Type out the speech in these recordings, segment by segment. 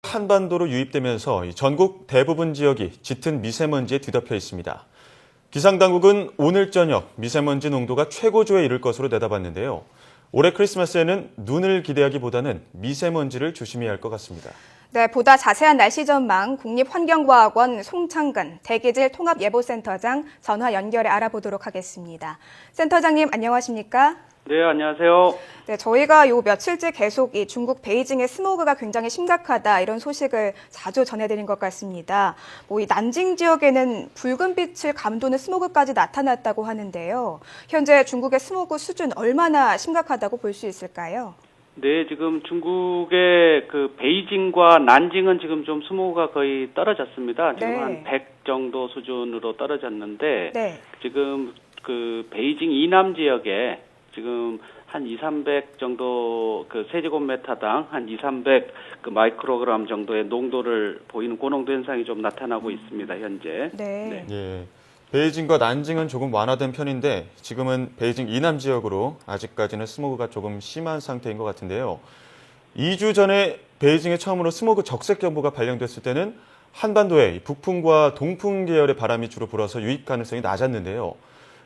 한반도로 유입되면서 전국 대부분 지역이 짙은 미세먼지에 뒤덮여 있습니다. 기상당국은 오늘 저녁 미세먼지 농도가 최고조에 이를 것으로 내다봤는데요. 올해 크리스마스에는 눈을 기대하기보다는 미세먼지를 조심해야 할 것 같습니다. 네, 보다 자세한 날씨 전망 국립환경과학원 송창근 대기질 통합예보센터장 전화 연결해 알아보도록 하겠습니다. 센터장님 안녕하십니까? 네, 안녕하세요. 네, 저희가 요 며칠째 계속 이 중국 베이징의 스모그가 굉장히 심각하다 이런 소식을 자주 전해드린 것 같습니다. 이 난징 지역에는 붉은빛을 감도는 스모그까지 나타났다고 하는데요. 현재 중국의 스모그 수준 얼마나 심각하다고 볼 수 있을까요? 네, 지금 중국의 그 베이징과 난징은 지금 좀 스모그가 거의 떨어졌습니다. 지금 네. 한 100 정도 수준으로 떨어졌는데, 네. 지금 그 베이징 이남 지역에 지금 한 200-300 정도 그 세제곱미터당 한 200-300 그 마이크로그램 정도의 농도를 보이는 고농도 현상이 좀 나타나고 있습니다, 현재. 네. 예, 베이징과 난징은 조금 완화된 편인데 지금은 베이징 이남 지역으로 아직까지는 스모그가 조금 심한 상태인 것 같은데요. 2주 전에 베이징에 처음으로 스모그 적색경보가 발령됐을 때는 한반도에 북풍과 동풍 계열의 바람이 주로 불어서 유입 가능성이 낮았는데요.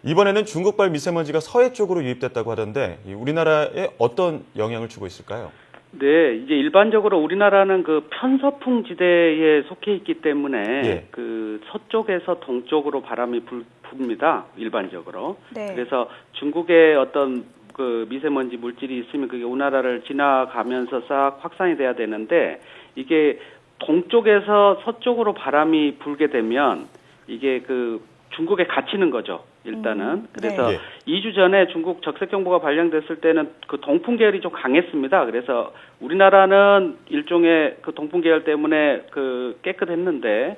이번에는 중국발 미세먼지가 서해 쪽으로 유입됐다고 하던데 우리나라에 어떤 영향을 주고 있을까요? 네, 이제 일반적으로 우리나라는 그 편서풍 지대에 속해 있기 때문에 예. 그 서쪽에서 동쪽으로 바람이 붑니다. 일반적으로. 네. 그래서 중국의 어떤 그 미세먼지 물질이 있으면 그게 우리나라를 지나가면서 싹 확산이 돼야 되는데 이게 동쪽에서 서쪽으로 바람이 불게 되면 이게 그 중국에 갇히는 거죠. 일단은. 그래서 네. 2주 전에 중국 적색경보가 발령됐을 때는 그 동풍 계열이 좀 강했습니다. 그래서 우리나라는 일종의 그 동풍 계열 때문에 그 깨끗했는데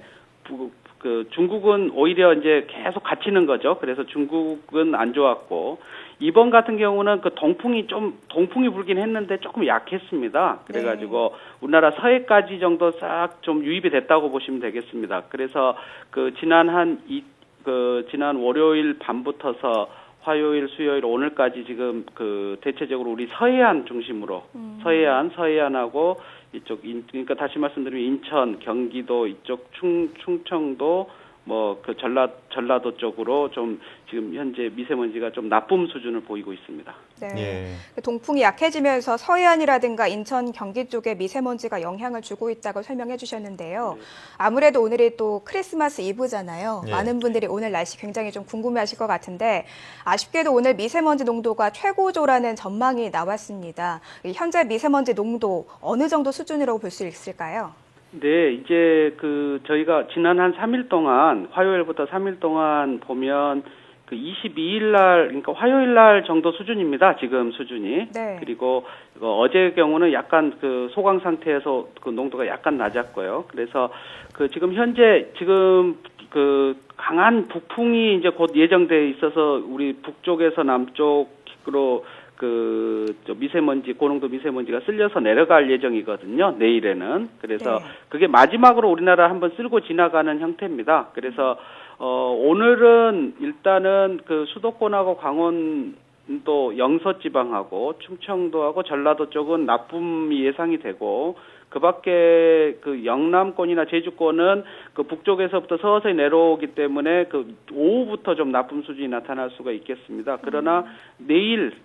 그 중국은 오히려 이제 계속 갇히는 거죠. 그래서 중국은 안 좋았고 이번 같은 경우는 그 동풍이 불긴 했는데 조금 약했습니다. 그래가지고 우리나라 서해까지 정도 싹 좀 유입이 됐다고 보시면 되겠습니다. 그래서 그 지난 월요일 밤부터서 화요일, 수요일, 오늘까지 지금 그 대체적으로 우리 서해안 중심으로 서해안하고 이쪽 그러니까 다시 말씀드리면 인천, 경기도 이쪽 충청도 뭐 그 전라도 쪽으로 좀 지금 현재 미세먼지가 좀 나쁨 수준을 보이고 있습니다. 네. 예. 동풍이 약해지면서 서해안이라든가 인천, 경기 쪽에 미세먼지가 영향을 주고 있다고 설명해 주셨는데요. 아무래도 오늘이 또 크리스마스 이브잖아요. 예. 많은 분들이 오늘 날씨 굉장히 좀 궁금해하실 것 같은데 아쉽게도 오늘 미세먼지 농도가 최고조라는 전망이 나왔습니다. 현재 미세먼지 농도 어느 정도 수준이라고 볼 수 있을까요? 네, 이제 그 저희가 지난 한 3일 동안 화요일부터 3일 동안 보면 그 22일 날 그러니까 화요일 날 정도 수준입니다. 지금 수준이. 네. 그리고 어제의 경우는 약간 그 소강 상태에서 그 농도가 약간 낮았고요. 그래서 그 지금 현재 그 강한 북풍이 이제 곧 예정돼 있어서 우리 북쪽에서 남쪽으로 고농도 미세먼지가 쓸려서 내려갈 예정이거든요. 내일에는. 그래서 그게 마지막으로 우리나라 한번 쓸고 지나가는 형태입니다. 그래서 오늘은 일단은 그 수도권하고 강원도 영서지방하고 충청도하고 전라도 쪽은 나쁨이 예상이 되고 그 밖에 그 영남권이나 제주권은 그 북쪽에서부터 서서히 내려오기 때문에 그 오후부터 좀 나쁨 수준이 나타날 수가 있겠습니다. 그러나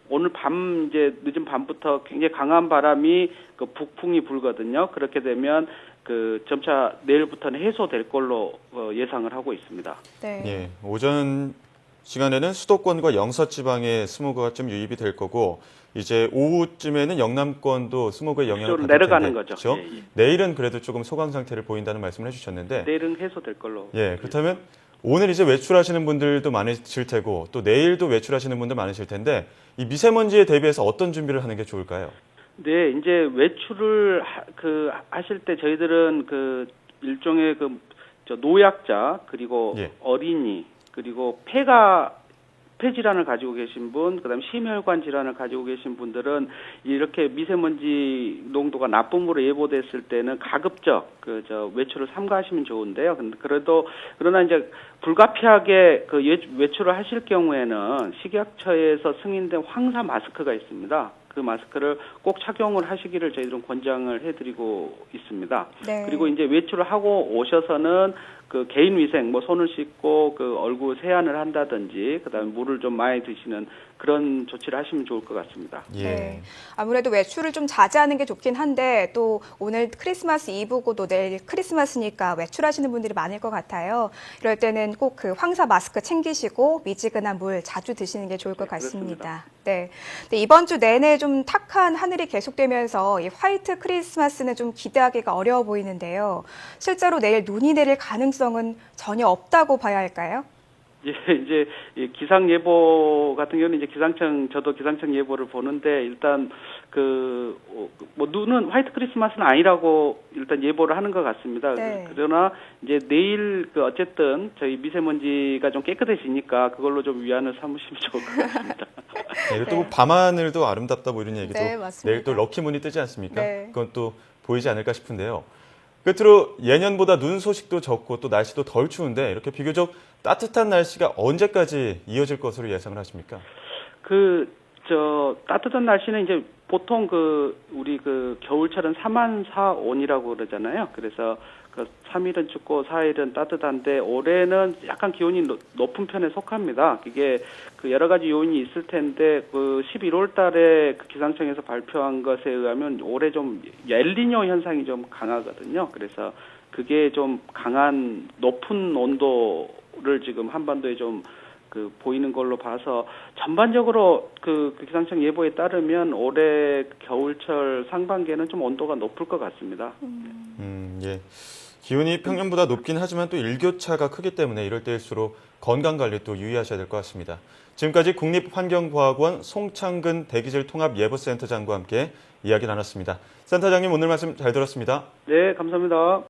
오늘 밤 이제 늦은 밤부터 굉장히 강한 바람이 그 북풍이 불거든요. 그렇게 되면 그 점차 내일부터는 해소될 걸로 예상을 하고 있습니다. 네. 예, 오전 시간에는 수도권과 영서지방에 스모그가 좀 유입이 될 거고 이제 오후쯤에는 영남권도 스모그의 영향을 받을 내려가는 텐데, 거죠. 그렇죠? 예. 내일은 그래도 조금 소강 상태를 보인다는 말씀을 해주셨는데 내일은 해소될 걸로. 예, 그렇다면 오늘 이제 외출하시는 분들도 많으실 테고 또 내일도 외출하시는 분들 많으실 텐데 이 미세먼지에 대비해서 어떤 준비를 하는 게 좋을까요? 네, 이제 외출을 하실 때 저희들은 그 일종의 노약자 그리고 예. 어린이 그리고 폐 질환을 가지고 계신 분, 그다음에 심혈관 질환을 가지고 계신 분들은 이렇게 미세먼지 농도가 나쁨으로 예보됐을 때는 가급적 외출을 삼가하시면 좋은데요. 그러나 이제 불가피하게 외출을 하실 경우에는 식약처에서 승인된 황사 마스크가 있습니다. 그 마스크를 꼭 착용을 하시기를 저희들은 권장을 해드리고 있습니다. 네. 그리고 이제 외출을 하고 오셔서는 그 개인 위생, 뭐 손을 씻고 그 얼굴 세안을 한다든지, 그다음에 물을 좀 많이 드시는 그런 조치를 하시면 좋을 것 같습니다. 예. 네. 아무래도 외출을 좀 자제하는 게 좋긴 한데 또 오늘 크리스마스 이브고 또 내일 크리스마스니까 외출하시는 분들이 많을 것 같아요. 이럴 때는 꼭 그 황사 마스크 챙기시고 미지근한 물 자주 드시는 게 좋을 것 네, 그렇습니다. 같습니다. 네. 근데 이번 주 내내 좀 탁한 하늘이 계속되면서 이 화이트 크리스마스는 좀 기대하기가 어려워 보이는데요. 실제로 내일 눈이 내릴 가능성은 전혀 없다고 봐야 할까요? 예, 이제 이 기상 예보 같은 경우는 이제 저도 기상청 예보를 보는데 일단 뭐 눈은 화이트 크리스마스는 아니라고 일단 예보를 하는 것 같습니다. 네. 그러나 이제 내일 어쨌든 저희 미세먼지가 좀 깨끗해지니까 그걸로 좀 위안을 삼으시면 좋을 것 같습니다. 네, 또 밤하늘도 아름답다 뭐 이런 얘기도 네, 맞습니다. 내일 또 럭키문이 뜨지 않습니까? 네. 그건 또 보이지 않을까 싶은데요. 끝으로 예년보다 눈 소식도 적고 또 날씨도 덜 추운데 이렇게 비교적 따뜻한 날씨가 언제까지 이어질 것으로 예상을 하십니까? 따뜻한 날씨는 이제 보통 우리 겨울철은 사만사온이라고 그러잖아요. 그래서 3일은 춥고 4일은 따뜻한데 올해는 약간 기온이 높은 편에 속합니다. 이게 여러 가지 요인이 있을 텐데 11월 달에 기상청에서 발표한 것에 의하면 올해 좀 엘니뇨 현상이 좀 강하거든요. 그래서 그게 좀 강한 높은 온도를 지금 한반도에 좀 보이는 걸로 봐서 전반적으로 기상청 예보에 따르면 올해 겨울철 상반기에는 좀 온도가 높을 것 같습니다. 예. 기온이 평년보다 높긴 하지만 또 일교차가 크기 때문에 이럴 때일수록 건강관리 또 유의하셔야 될 것 같습니다. 지금까지 국립환경과학원 송창근 대기질 통합예보센터장과 함께 이야기 나눴습니다. 센터장님 오늘 말씀 잘 들었습니다. 네, 감사합니다.